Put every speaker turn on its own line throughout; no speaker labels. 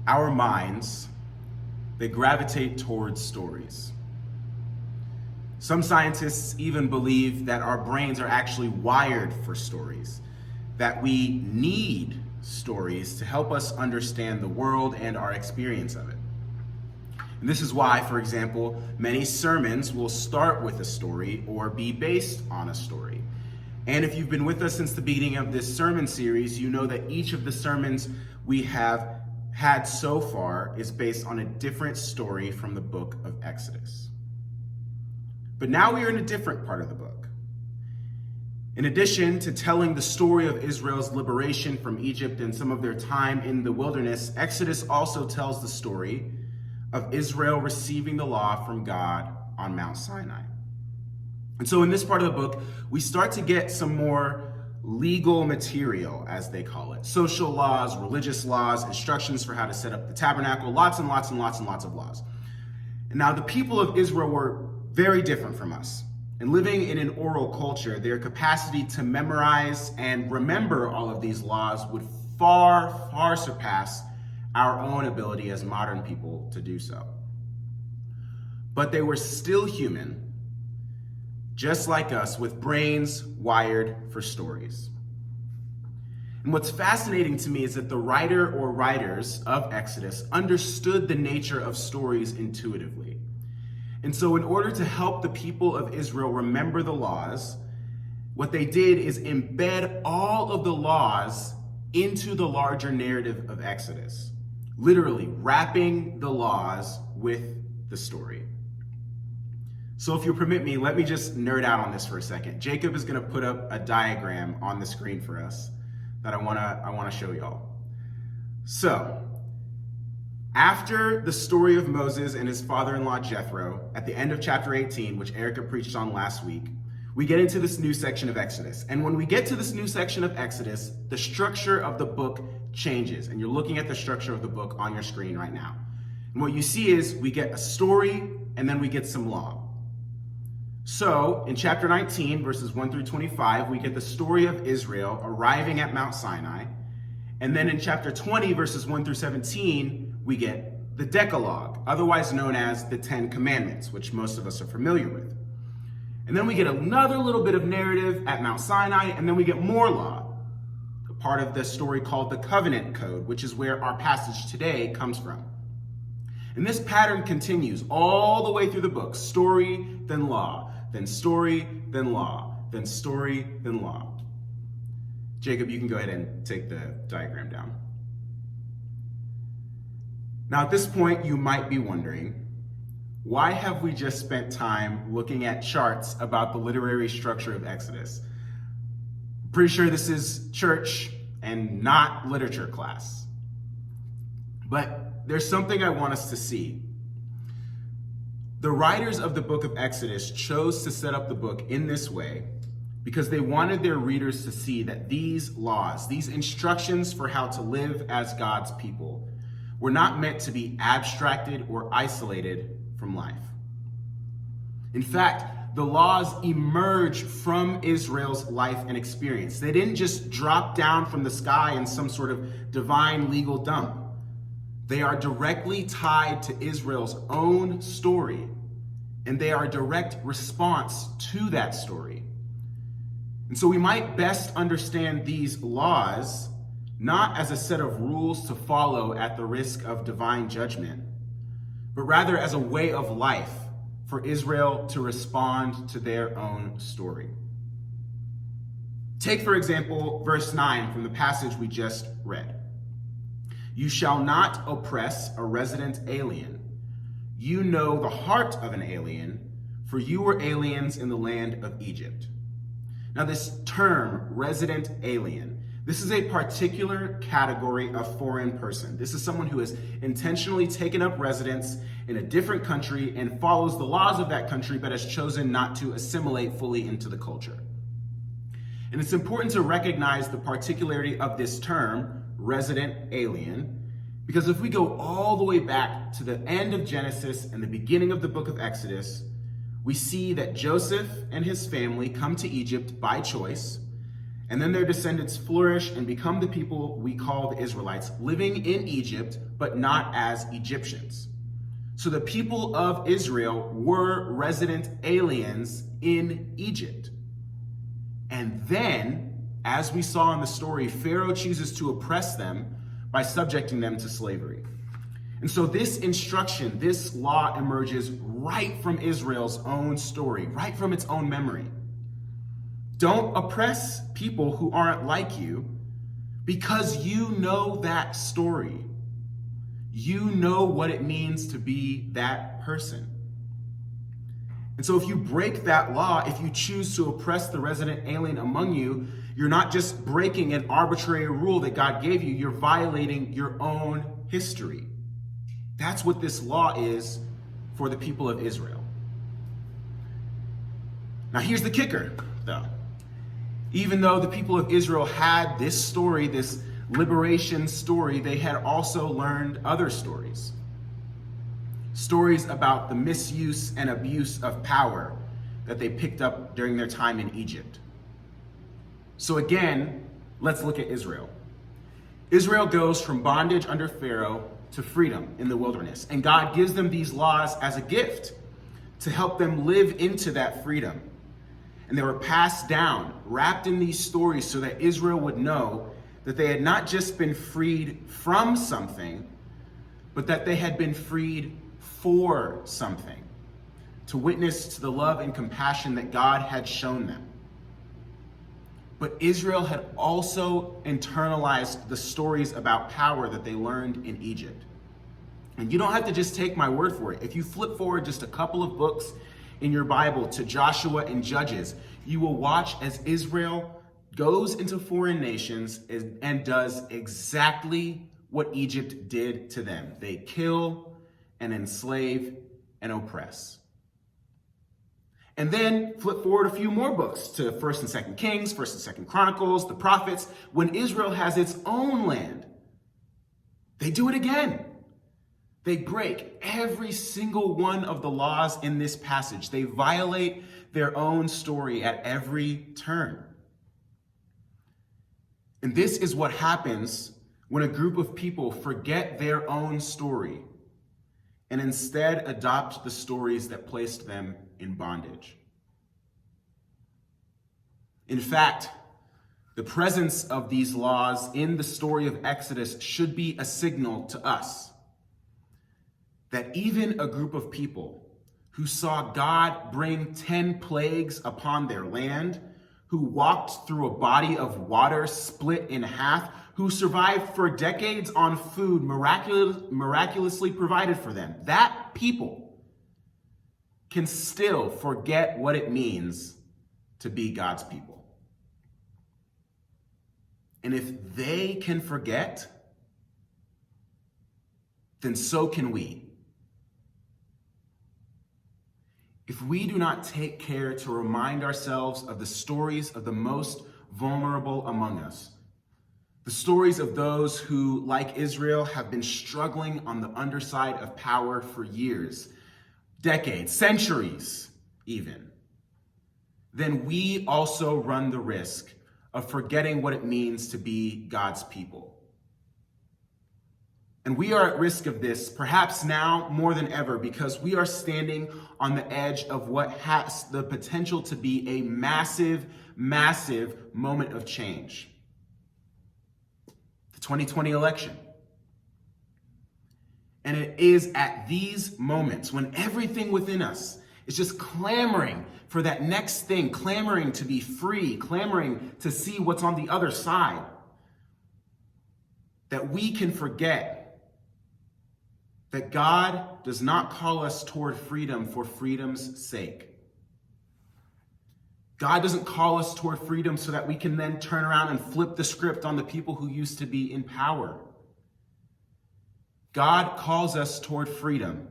our minds, they gravitate towards stories. Some scientists even believe that our brains are actually wired for stories, that we need stories to help us understand the world and our experience of it. And this is why, for example, many sermons will start with a story or be based on a story. And if you've been with us since the beginning of this sermon series, you know that each of the sermons we have had so far is based on a different story from the book of Exodus. But now we are in a different part of the book. In addition to telling the story of Israel's liberation from Egypt and some of their time in the wilderness, Exodus also tells the story of Israel receiving the law from God on Mount Sinai. And so in this part of the book, we start to get some more legal material, as they call it. Social laws, religious laws, instructions for how to set up the tabernacle, lots and lots and lots and lots of laws. And now the people of Israel were very different from us. And living in an oral culture, their capacity to memorize and remember all of these laws would far, far surpass our own ability as modern people to do so. But they were still human, just like us, with brains wired for stories. And what's fascinating to me is that the writer or writers of Exodus understood the nature of stories intuitively. And so in order to help the people of Israel remember the laws, what they did is embed all of the laws into the larger narrative of Exodus, literally wrapping the laws with the story. So if you'll permit me, let me just nerd out on this for a second. Jacob is going to put up a diagram on the screen for us that I want to show y'all. So, after the story of Moses and his father-in-law Jethro, at the end of chapter 18, which Erica preached on last week, we get into this new section of Exodus. And when we get to this new section of Exodus, the structure of the book changes. And you're looking at the structure of the book on your screen right now. And what you see is we get a story and then we get some law. So in chapter 19, verses 1 through 25, we get the story of Israel arriving at Mount Sinai. And then in chapter 20, verses 1 through 17, we get the Decalogue, otherwise known as the Ten Commandments, which most of us are familiar with. And then we get another little bit of narrative at Mount Sinai, and then we get more law, a part of the story called the Covenant Code, which is where our passage today comes from. And this pattern continues all the way through the book, story, then law, then story, then law, then story, then law. Jacob, you can go ahead and take the diagram down. Now at this point, you might be wondering, why have we just spent time looking at charts about the literary structure of Exodus? I'm pretty sure this is church and not literature class. But there's something I want us to see. The writers of the book of Exodus chose to set up the book in this way because they wanted their readers to see that these laws, these instructions for how to live as God's people, were not meant to be abstracted or isolated from life. In fact, the laws emerge from Israel's life and experience. They didn't just drop down from the sky in some sort of divine legal dump. They are directly tied to Israel's own story, and they are a direct response to that story. And so we might best understand these laws not as a set of rules to follow at the risk of divine judgment, but rather as a way of life for Israel to respond to their own story. Take, for example, verse 9 from the passage we just read. You shall not oppress a resident alien. You know the heart of an alien, for you were aliens in the land of Egypt. Now this term, resident alien, this is a particular category of foreign person. This is someone who has intentionally taken up residence in a different country and follows the laws of that country, but has chosen not to assimilate fully into the culture. And it's important to recognize the particularity of this term, resident alien, because if we go all the way back to the end of Genesis and the beginning of the book of Exodus, we see that Joseph and his family come to Egypt by choice, And then their descendants flourish and become the people we call the Israelites, living in Egypt, but not as Egyptians. So the people of Israel were resident aliens in Egypt. And then, as we saw in the story, Pharaoh chooses to oppress them by subjecting them to slavery. And so this instruction, this law emerges right from Israel's own story, right from its own memory. Don't oppress people who aren't like you because you know that story. You know what it means to be that person. And so if you break that law, if you choose to oppress the resident alien among you, you're not just breaking an arbitrary rule that God gave you, you're violating your own history. That's what this law is for the people of Israel. Now here's the kicker, though. Even though the people of Israel had this story, this liberation story, they had also learned other stories. Stories about the misuse and abuse of power that they picked up during their time in Egypt. So again, let's look at Israel. Israel goes from bondage under Pharaoh to freedom in the wilderness. And God gives them these laws as a gift to help them live into that freedom. And they were passed down, wrapped in these stories so that Israel would know that they had not just been freed from something, but that they had been freed for something, to witness to the love and compassion that God had shown them. But Israel had also internalized the stories about power that they learned in Egypt. And you don't have to just take my word for it. If you flip forward just a couple of books in your Bible to Joshua and Judges, you will watch as Israel goes into foreign nations and does exactly what Egypt did to them. They kill and enslave and oppress. And then flip forward a few more books to 1st and 2nd Kings, 1st and 2nd Chronicles, the prophets. When Israel has its own land, they do it again. They break every single one of the laws in this passage. They violate their own story at every turn. And this is what happens when a group of people forget their own story and instead adopt the stories that placed them in bondage. In fact, the presence of these laws in the story of Exodus should be a signal to us that even a group of people who saw God bring 10 plagues upon their land, who walked through a body of water split in half, who survived for decades on food miraculously provided for them, that people can still forget what it means to be God's people. And if they can forget, then so can we. If we do not take care to remind ourselves of the stories of the most vulnerable among us, the stories of those who, like Israel, have been struggling on the underside of power for years, decades, centuries even, then we also run the risk of forgetting what it means to be God's people. And we are at risk of this, perhaps now more than ever, because we are standing on the edge of what has the potential to be a massive, massive moment of change. The 2020 election. And it is at these moments when everything within us is just clamoring for that next thing, clamoring to be free, clamoring to see what's on the other side, that we can forget that God does not call us toward freedom for freedom's sake. God doesn't call us toward freedom so that we can then turn around and flip the script on the people who used to be in power. God calls us toward freedom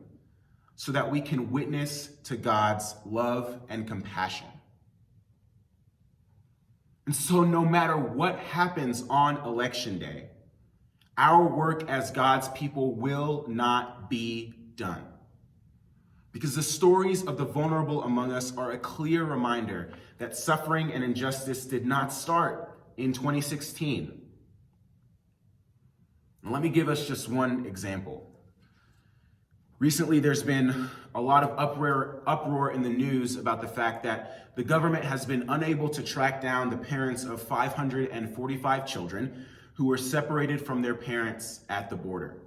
so that we can witness to God's love and compassion. And so no matter what happens on election day, our work as God's people will not be done. Because the stories of the vulnerable among us are a clear reminder that suffering and injustice did not start in 2016. And let me give us just one example. Recently, there's been a lot of uproar in the news about the fact that the government has been unable to track down the parents of 545 children who were separated from their parents at the border.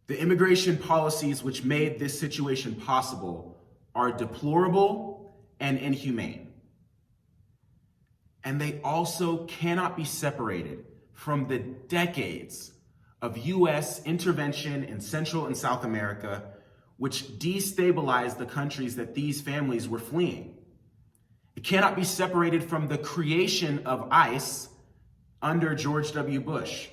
The immigration policies which made this situation possible are deplorable and inhumane. And they also cannot be separated from the decades of U.S. intervention in Central and South America, which destabilized the countries that these families were fleeing. It cannot be separated from the creation of ICE under George W. Bush.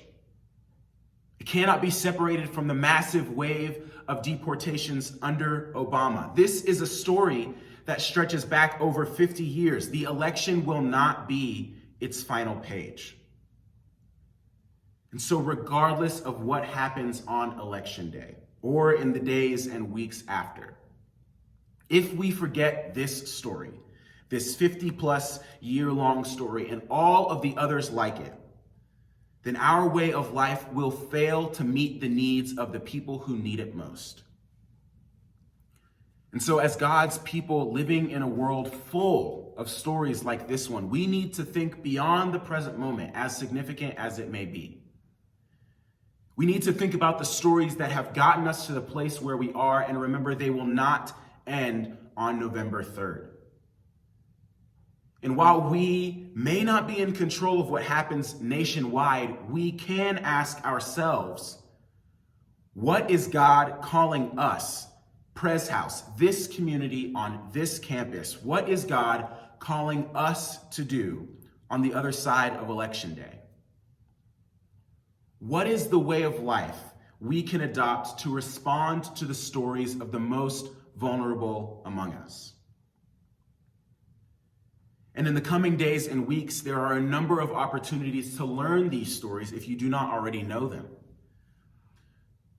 It cannot be separated from the massive wave of deportations under Obama. This is a story that stretches back over 50 years. The election will not be its final page. And so regardless of what happens on election day or in the days and weeks after, if we forget this story, this 50-plus year-long story and all of the others like it, then our way of life will fail to meet the needs of the people who need it most. And so as God's people living in a world full of stories like this one, we need to think beyond the present moment, as significant as it may be. We need to think about the stories that have gotten us to the place where we are, and remember, they will not end on November 3rd. And while we may not be in control of what happens nationwide, we can ask ourselves, what is God calling us, Pres House, this community on this campus? What is God calling us to do on the other side of Election Day? What is the way of life we can adopt to respond to the stories of the most vulnerable among us? And in the coming days and weeks, there are a number of opportunities to learn these stories if you do not already know them.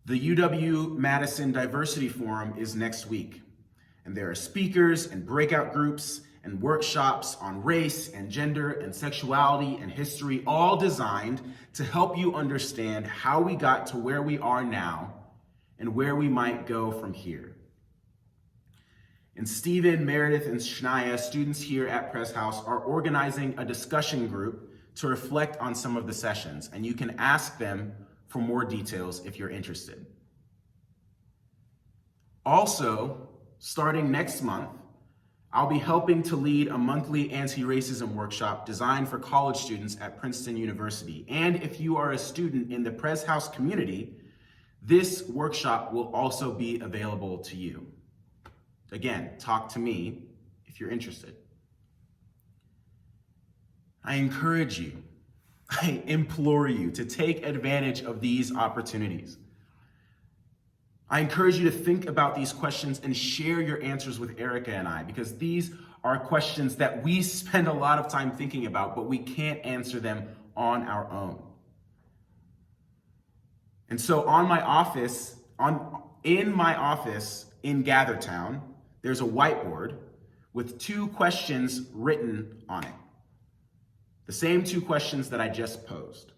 The UW-Madison Diversity Forum is next week, and there are speakers and breakout groups and workshops on race and gender and sexuality and history, all designed to help you understand how we got to where we are now and where we might go from here. And Stephen, Meredith, and Shania, students here at Pres House, are organizing a discussion group to reflect on some of the sessions, and you can ask them for more details if you're interested. Also, starting next month, I'll be helping to lead a monthly anti-racism workshop designed for college students at Princeton University. And if you are a student in the Pres House community, this workshop will also be available to you. Again, talk to me if you're interested. I encourage you, I implore you to take advantage of these opportunities. I encourage you to think about these questions and share your answers with Erica and I, because these are questions that we spend a lot of time thinking about, but we can't answer them on our own. And so in my office in Gathertown, there's a whiteboard with 2 questions written on it. The same 2 questions that I just posed.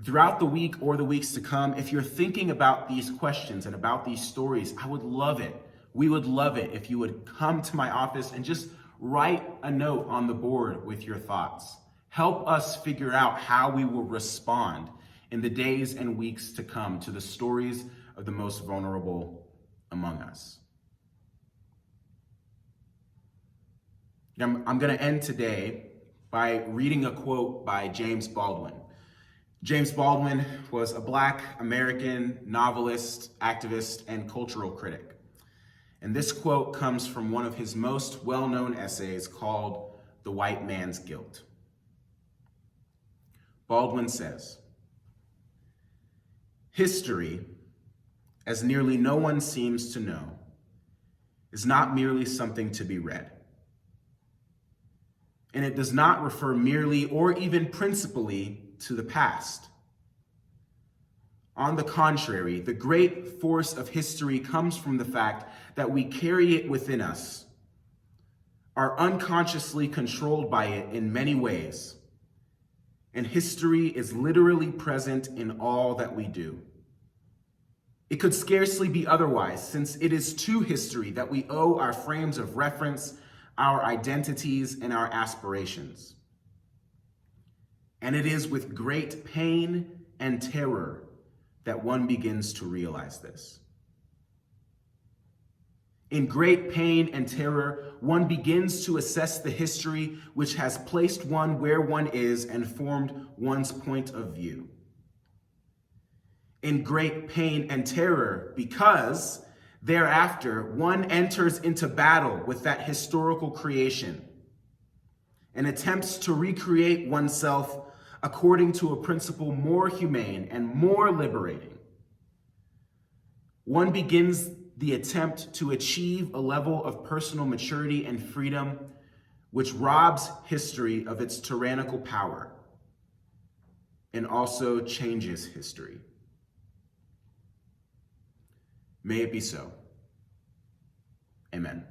Throughout the week or the weeks to come, if you're thinking about these questions and about these stories, I would love it. We would love it if you would come to my office and just write a note on the board with your thoughts. Help us figure out how we will respond in the days and weeks to come to the stories of the most vulnerable among us. I'm going to end today by reading a quote by James Baldwin. James Baldwin was a Black American novelist, activist, and cultural critic. And this quote comes from one of his most well-known essays called The White Man's Guilt. Baldwin says, "History, as nearly no one seems to know, is not merely something to be read. And it does not refer merely or even principally to the past. On the contrary, the great force of history comes from the fact that we carry it within us, are unconsciously controlled by it in many ways, and history is literally present in all that we do. It could scarcely be otherwise, since it is to history that we owe our frames of reference, our identities, and our aspirations. And it is with great pain and terror that one begins to realize this. In great pain and terror, one begins to assess the history which has placed one where one is and formed one's point of view. In great pain and terror, because thereafter one enters into battle with that historical creation and attempts to recreate oneself according to a principle more humane and more liberating. One begins the attempt to achieve a level of personal maturity and freedom which robs history of its tyrannical power and also changes history. May it be so. Amen.